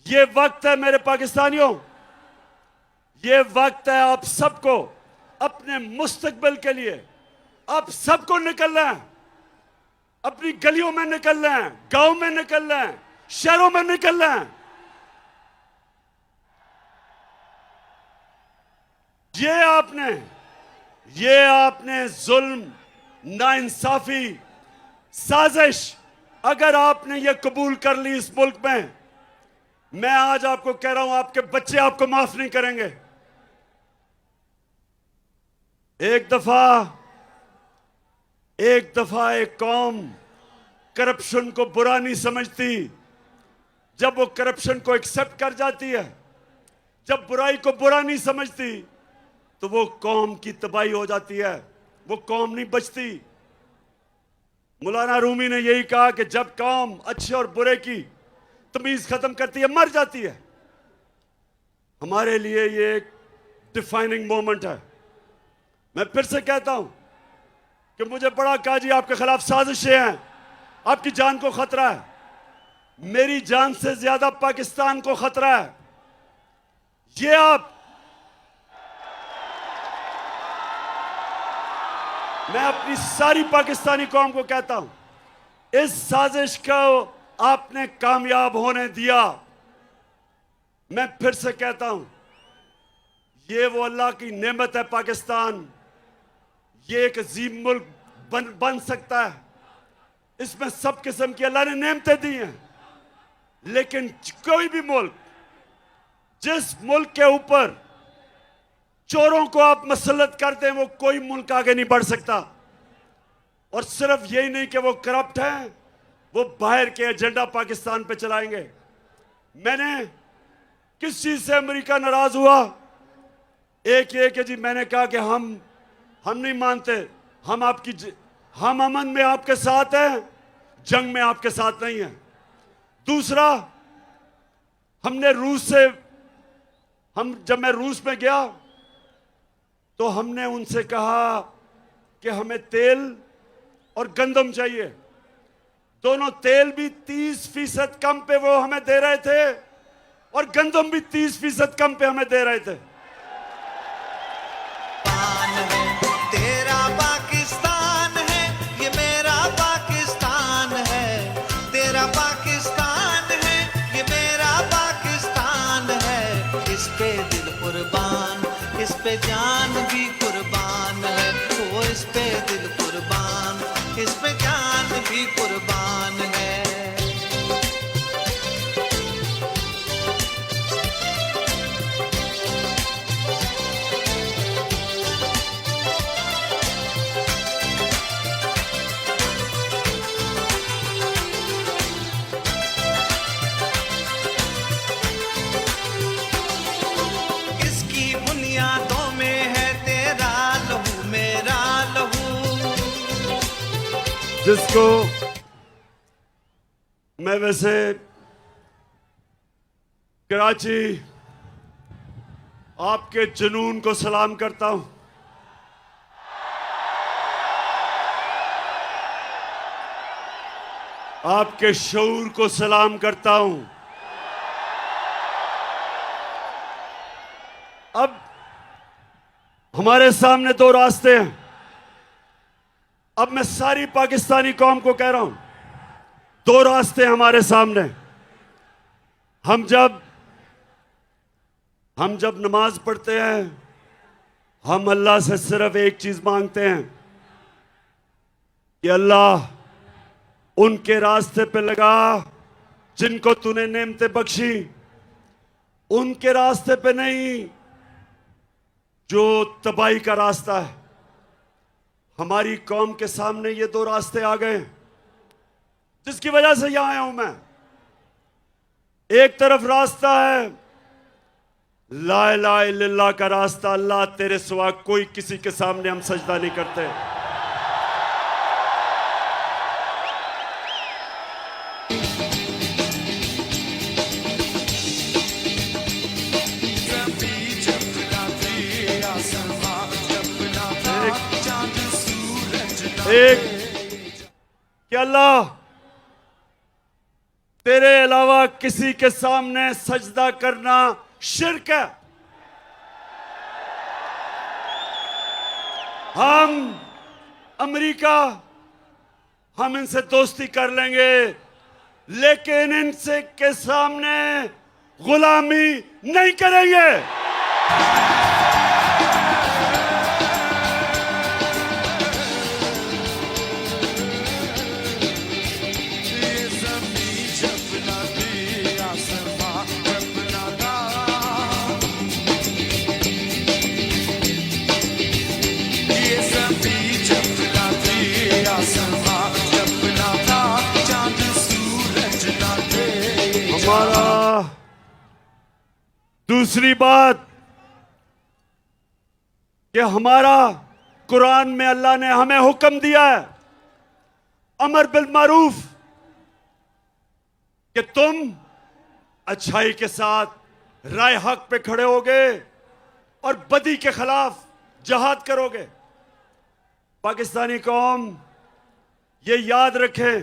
ये वक्त है मेरे पाकिस्तानियों, ये वक्त है आप सबको अपने मुस्तकबिल के लिए, आप सबको निकलना है, अपनी गलियों में निकलना है, गांव में निकलना है, शहरों में निकलना है। ये आपने जुल्म, नाइंसाफी, साजिश अगर आपने ये कबूल कर ली इस मुल्क में, मैं आज आपको कह रहा हूं आपके बच्चे आपको माफ नहीं करेंगे। एक दफा एक कौम करप्शन को बुरा नहीं समझती। जब वो करप्शन को एक्सेप्ट कर जाती है, जब बुराई को बुरा नहीं समझती, तो वो कौम की तबाही हो जाती है, वो कौम नहीं बचती। मौलाना रूमी ने यही कहा कि जब कौम अच्छे और बुरे की तमीज खत्म करती है, मर जाती है। हमारे लिए ये एक डिफाइनिंग मोमेंट है। मैं फिर से कहता हूं कि मुझे बड़ा काजी आपके खिलाफ साजिशें हैं, आपकी जान को खतरा है, मेरी जान से ज्यादा पाकिस्तान को खतरा है। ये मैं अपनी सारी पाकिस्तानी कौम को कहता हूं, इस साजिश को आपने कामयाब होने दिया। मैं फिर से कहता हूं, ये वो अल्लाह की नेमत है पाकिस्तान। ये एक अजीम मुल्क बन सकता है। इसमें सब किस्म की अल्लाह ने नेमतें दी हैं। लेकिन कोई भी मुल्क, जिस मुल्क के ऊपर चोरों को आप मसलत कर दें, वो कोई मुल्क आगे नहीं बढ़ सकता। और सिर्फ यही नहीं कि वो करप्ट हैं, वो बाहर के एजेंडा पाकिस्तान पे चलाएंगे। मैंने किस चीज से अमेरिका नाराज हुआ? एक ये कि जी मैंने कहा कि हम नहीं मानते, हम अमन में आपके साथ हैं, जंग में आपके साथ नहीं हैं। दूसरा, हमने रूस से, जब मैं रूस में गया तो हमने उनसे कहा कि हमें तेल और गंदम चाहिए। दोनों, तेल भी 30% कम पे वो हमें दे रहे थे और गंदम भी 30% कम पे हमें दे रहे थे। तेरा पाकिस्तान है, ये मेरा पाकिस्तान है। तेरा पाकिस्तान है, ये मेरा पाकिस्तान है। इस पे दिल कुर्बान, इस पे जान भी कुर्बान है। वो इस पे दिल कुर्बान, इस पे जान भी कुर्बान है। इसकी बुनियादों में है तेरा लहू मेरा लहू। जिसको मैं वैसे कराची आपके जुनून को सलाम करता हूं। आपके शऊर को सलाम करता हूं। अब हमारे सामने दो रास्ते हैं। अब मैं सारी पाकिस्तानी कौम को कह रहा हूं, दो रास्ते हैं हमारे सामने। हम जब नमाज पढ़ते हैं, हम अल्लाह से सिर्फ एक चीज मांगते हैं कि अल्लाह उनके रास्ते पे लगा जिनको तूने नेमतें बख्शी, उनके रास्ते पे नहीं जो तबाही का रास्ता है। हमारी कौम के सामने ये दो रास्ते आ गए जिसकी वजह से यहां आया हूं मैं। एक तरफ रास्ता है ला इलाहा इल्लल्लाह का रास्ता, अल्लाह तेरे सिवा कोई किसी के सामने हम सजदा नहीं करते। एक कि अल्लाह तेरे अलावा किसी के सामने सजदा करना शिर्क है। हम अमेरिका, हम इनसे दोस्ती कर लेंगे, लेकिन इनसे के सामने गुलामी नहीं करेंगे। हमारा दूसरी बात कि हमारा कुरान में अल्लाह ने हमें हुक्म दिया है अमर बिल मारूफ कि तुम अच्छाई के साथ राय हक पे खड़े होगे और बदी के खिलाफ जहाद करोगे। पाकिस्तानी कौम ये याद रखें,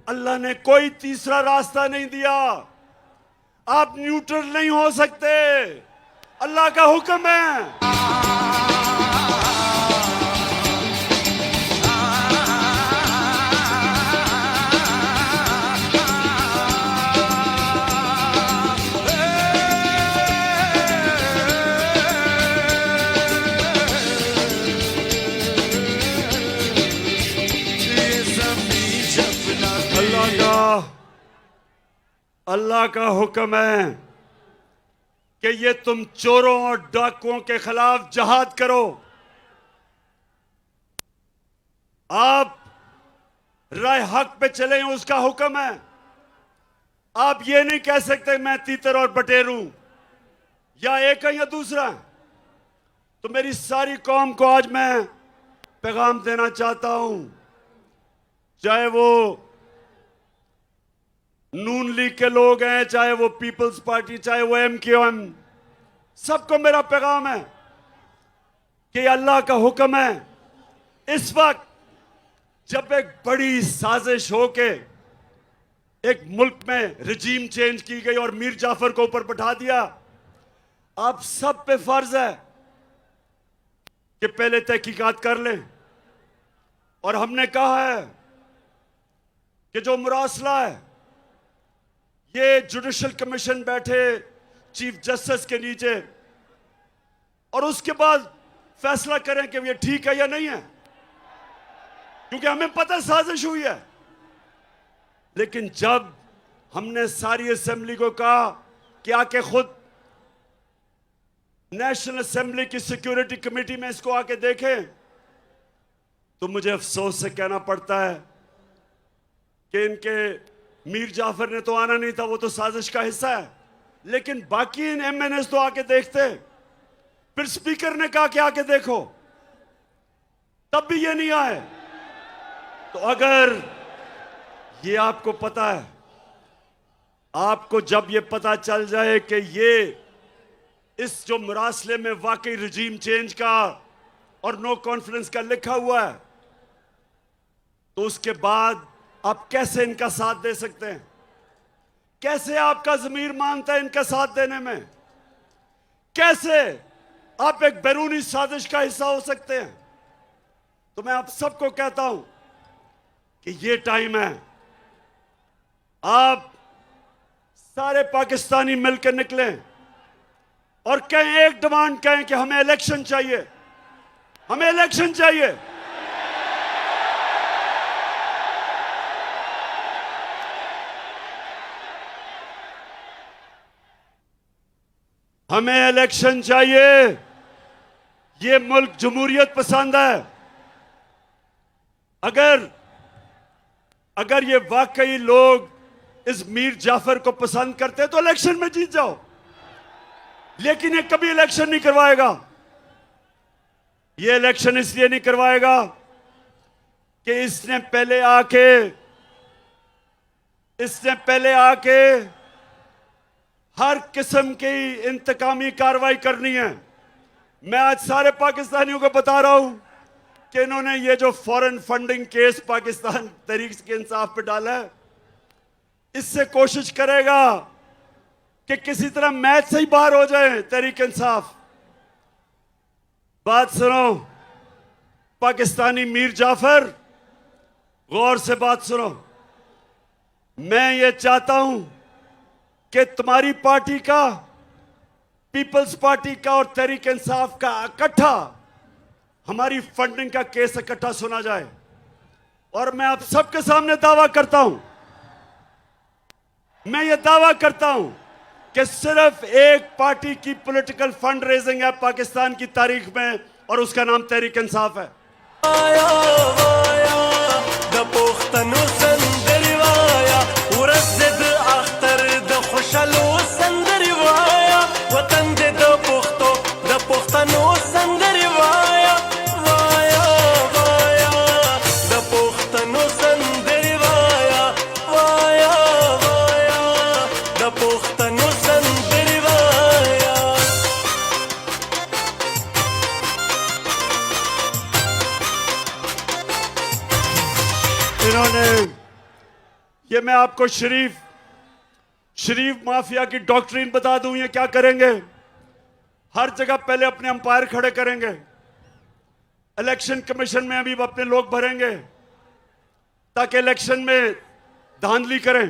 अल्लाह ने कोई तीसरा रास्ता नहीं दिया। आप न्यूट्रल नहीं हो सकते, अल्लाह का हुक्म है। अल्लाह का हुक्म है कि ये तुम चोरों और डाकुओं के खिलाफ जहाद करो। आप राय हक पे चले, उसका हुक्म है। आप ये नहीं कह सकते मैं तीतर और बटेर हूं, या एक है या दूसरा है। तो मेरी सारी कौम को आज मैं पैगाम देना चाहता हूं, चाहे वो नून लीग के लोग हैं, चाहे वो पीपल्स पार्टी, चाहे वो MQM, सबको मेरा पैगाम है कि अल्लाह का हुक्म है। इस वक्त जब एक बड़ी साजिश हो के एक मुल्क में रजीम चेंज की गई और मीर जाफर को ऊपर बैठा दिया, आप सब पे फर्ज है कि पहले तहकीकात कर लें। और हमने कहा है कि जो मुरासला है, ये जुडिशल कमीशन बैठे चीफ जस्टिस के नीचे और उसके बाद फैसला करें कि ये ठीक है या नहीं है, क्योंकि हमें पता साजिश हुई है। लेकिन जब हमने सारी असेंबली को कहा कि आके खुद नेशनल असेंबली की सिक्योरिटी कमेटी में इसको आके देखें, तो मुझे अफसोस से कहना पड़ता है कि इनके मीर जाफर ने तो आना नहीं था, वो तो साजिश का हिस्सा है, लेकिन बाकी इन MNS तो आके देखते। फिर स्पीकर ने कहा कि आके देखो, तब भी ये नहीं आए। तो अगर ये आपको पता है, आपको जब ये पता चल जाए कि ये इस जो मुरासले में वाकई रजीम चेंज का और नो कॉन्फिडेंस का लिखा हुआ है, तो उसके बाद आप कैसे इनका साथ दे सकते हैं? कैसे आपका ज़मीर मानता है इनका साथ देने में? कैसे आप एक बैरूनी साजिश का हिस्सा हो सकते हैं। तो मैं आप सबको कहता हूं कि ये टाइम है, आप सारे पाकिस्तानी मिलकर निकलें और कहें, एक डिमांड कहें कि हमें इलेक्शन चाहिए, हमें इलेक्शन चाहिए। हमें इलेक्शन चाहिए। ये मुल्क जमहूरियत पसंद है। अगर ये वाकई लोग इस मीर जाफर को पसंद करते तो इलेक्शन में जीत जाओ, लेकिन ये कभी इलेक्शन नहीं करवाएगा। ये इलेक्शन इसलिए नहीं करवाएगा कि इसने पहले आके हर किस्म की इंतकामी कार्रवाई करनी है। मैं आज सारे पाकिस्तानियों को बता रहा हूं कि इन्होंने ये जो foreign funding case Pakistan Tehreek Insaf पे डाला है, इससे कोशिश करेगा कि किसी तरह मैच से ही बाहर हो जाए तहरीक इंसाफ। बात सुनो पाकिस्तानी मीर जाफर, गौर से बात सुनो। मैं ये चाहता हूं कि तुम्हारी पार्टी का, पीपल्स पार्टी का और तहरीक इंसाफ का इकट्ठा हमारी फंडिंग का केस इकट्ठा सुना जाए। और मैं आप सबके सामने दावा करता हूं, मैं ये दावा करता हूं कि सिर्फ एक पार्टी की पॉलिटिकल फंड रेजिंग है पाकिस्तान की तारीख में, और उसका नाम तहरीक इंसाफ है। इन्होंने ये, मैं आपको शरीफ माफिया की डॉक्ट्रिन बता दूं, ये क्या करेंगे। हर जगह पहले अपने अंपायर खड़े करेंगे, इलेक्शन कमीशन में अभी अपने लोग भरेंगे ताकि इलेक्शन में धांधली करें।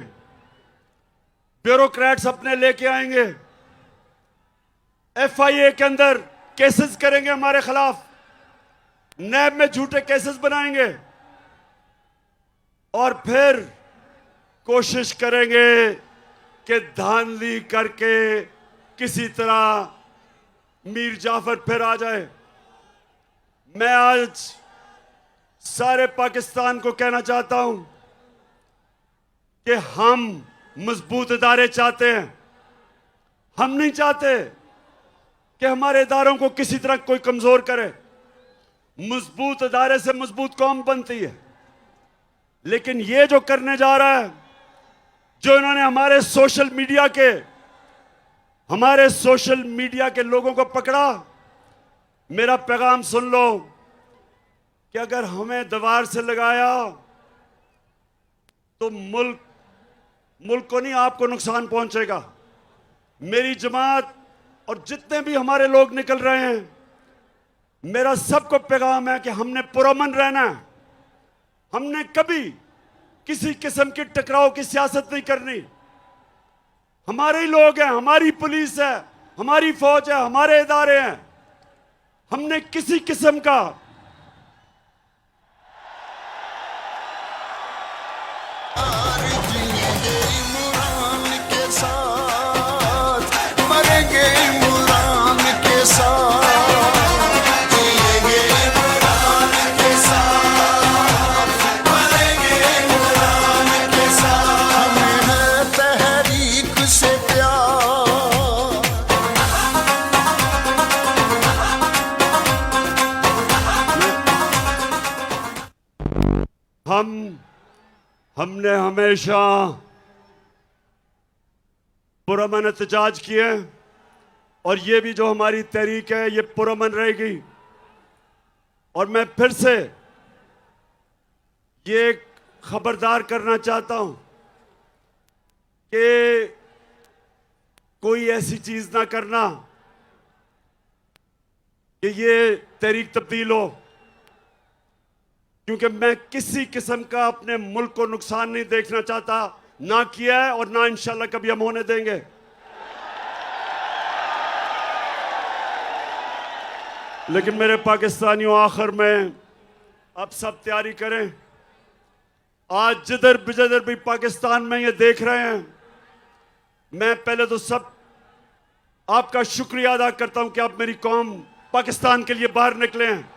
ब्यूरोक्रेट्स अपने लेके आएंगे, FIA के अंदर केसेस करेंगे हमारे खिलाफ, नैब में झूठे केसेस बनाएंगे और फिर कोशिश करेंगे कि धांधली करके किसी तरह मीर जाफर फिर आ जाए। मैं आज सारे पाकिस्तान को कहना चाहता हूं कि हम मजबूत इदारे चाहते हैं। हम नहीं चाहते कि हमारे इदारों को किसी तरह कोई कमजोर करे। मजबूत इदारे से मजबूत कौम बनती है। लेकिन ये जो करने जा रहा है, जो इन्होंने हमारे सोशल मीडिया के लोगों को पकड़ा, मेरा पैगाम सुन लो कि अगर हमें दीवार से लगाया तो मुल्क को नहीं, आपको नुकसान पहुंचेगा। मेरी जमात और जितने भी हमारे लोग निकल रहे हैं, मेरा सबको पैगाम है कि हमने पुरअमन रहना है। हमने कभी किसी किस्म की टकराव की सियासत नहीं करनी। हमारे ही लोग हैं, हमारी पुलिस है, हमारी फौज है, हमारे इदारे हैं। हमने किसी किस्म का हमने हमेशा पुरअमन एहतजाज किए और ये भी जो हमारी तहरीक है ये पुरअमन रहेगी। और मैं फिर से ये खबरदार करना चाहता हूं कि कोई ऐसी चीज ना करना कि ये तहरीक तब्दील हो, क्योंकि मैं किसी किस्म का अपने मुल्क को नुकसान नहीं देखना चाहता, ना किया है और ना इंशाल्लाह कभी हम होने देंगे। लेकिन मेरे पाकिस्तानियों, आखिर में अब सब तैयारी करें। आज जिधर भी पाकिस्तान में ये देख रहे हैं, मैं पहले तो सब आपका शुक्रिया अदा करता हूं कि आप मेरी कौम पाकिस्तान के लिए बाहर निकले हैं।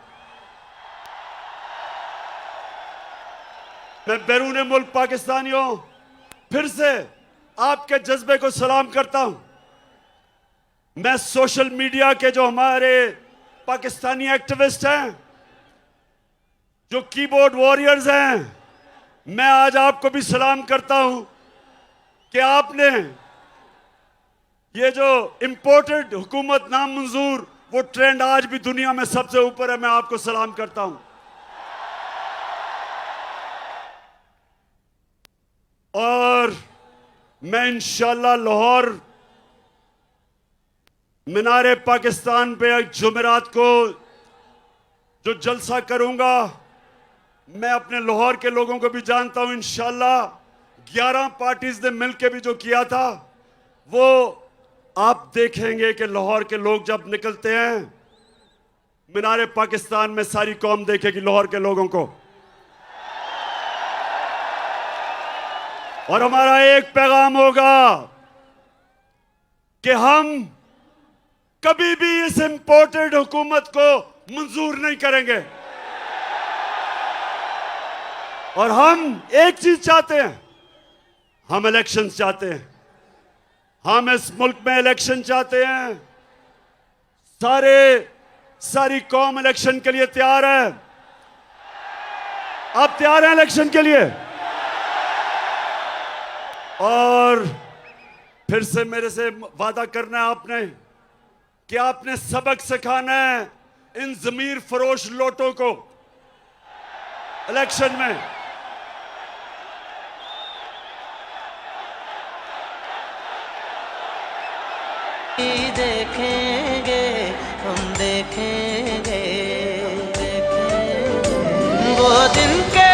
मैं बैरून मुल्क पाकिस्तानियों फिर से आपके जज्बे को सलाम करता हूं। मैं सोशल मीडिया के जो हमारे पाकिस्तानी एक्टिविस्ट हैं, जो कीबोर्ड वॉरियर्स हैं, मैं आज आपको भी सलाम करता हूं कि आपने ये जो इंपोर्टेड हुकूमत नामंजूर, वो ट्रेंड आज भी दुनिया में सबसे ऊपर है। मैं आपको सलाम करता हूं। और मैं इंशाल्लाह लाहौर मीनारे पाकिस्तान पे एक जुमेरात को जो जलसा करूंगा, मैं अपने लाहौर के लोगों को भी जानता हूं। इंशाल्लाह 11 पार्टीज ने मिलकर भी जो किया था, वो आप देखेंगे कि लाहौर के लोग जब निकलते हैं मीनारे पाकिस्तान में, सारी कौम देखेगी लाहौर के लोगों को। और हमारा एक पैगाम होगा कि हम कभी भी इस इंपोर्टेड हुकूमत को मंजूर नहीं करेंगे। और हम एक चीज चाहते हैं, हम इलेक्शंस चाहते हैं। हम इस मुल्क में इलेक्शन चाहते हैं। सारी कौम इलेक्शन के लिए तैयार है। आप तैयार हैं इलेक्शन के लिए? और फिर से मेरे से वादा करना है आपने कि आपने सबक सिखाना है इन जमीर फरोश लोटों को इलेक्शन में। देखेंगे, हम देखेंगे, वो दिन के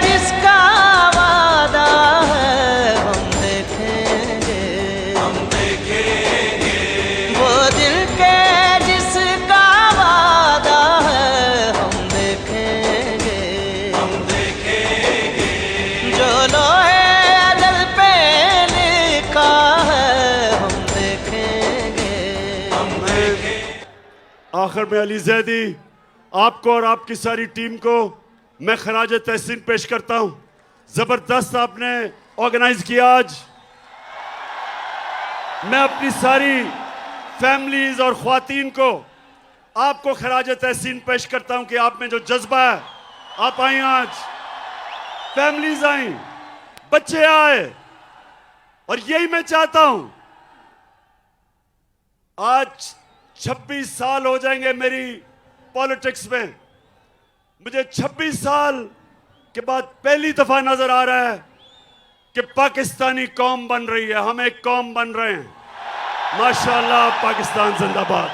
जिसका वादा है, हम देखेंगे, हम देखेंगे, वो दिन के जिसका वादा है, हम देखेंगे, हम देखेंगे, जो लोहे अदल पे लिखा है, हम आखिर में अली जैदी, आपको और आपकी सारी टीम को मैं खराज तहसीन पेश करता हूं। जबरदस्त आपने ऑर्गेनाइज किया आज। मैं अपनी सारी फैमिलीज और ख्वातीन को आपको खराज तहसीन पेश करता हूं कि आप में जो जज्बा है, आप आई आज, फैमिलीज आई, बच्चे आए, और यही मैं चाहता हूं। आज 26 साल हो जाएंगे मेरी पॉलिटिक्स में। मुझे 26 साल के बाद पहली दफा नजर आ रहा है कि पाकिस्तानी कौम बन रही है। हम एक कौम बन रहे हैं। माशाअल्लाह, पाकिस्तान जिंदाबाद।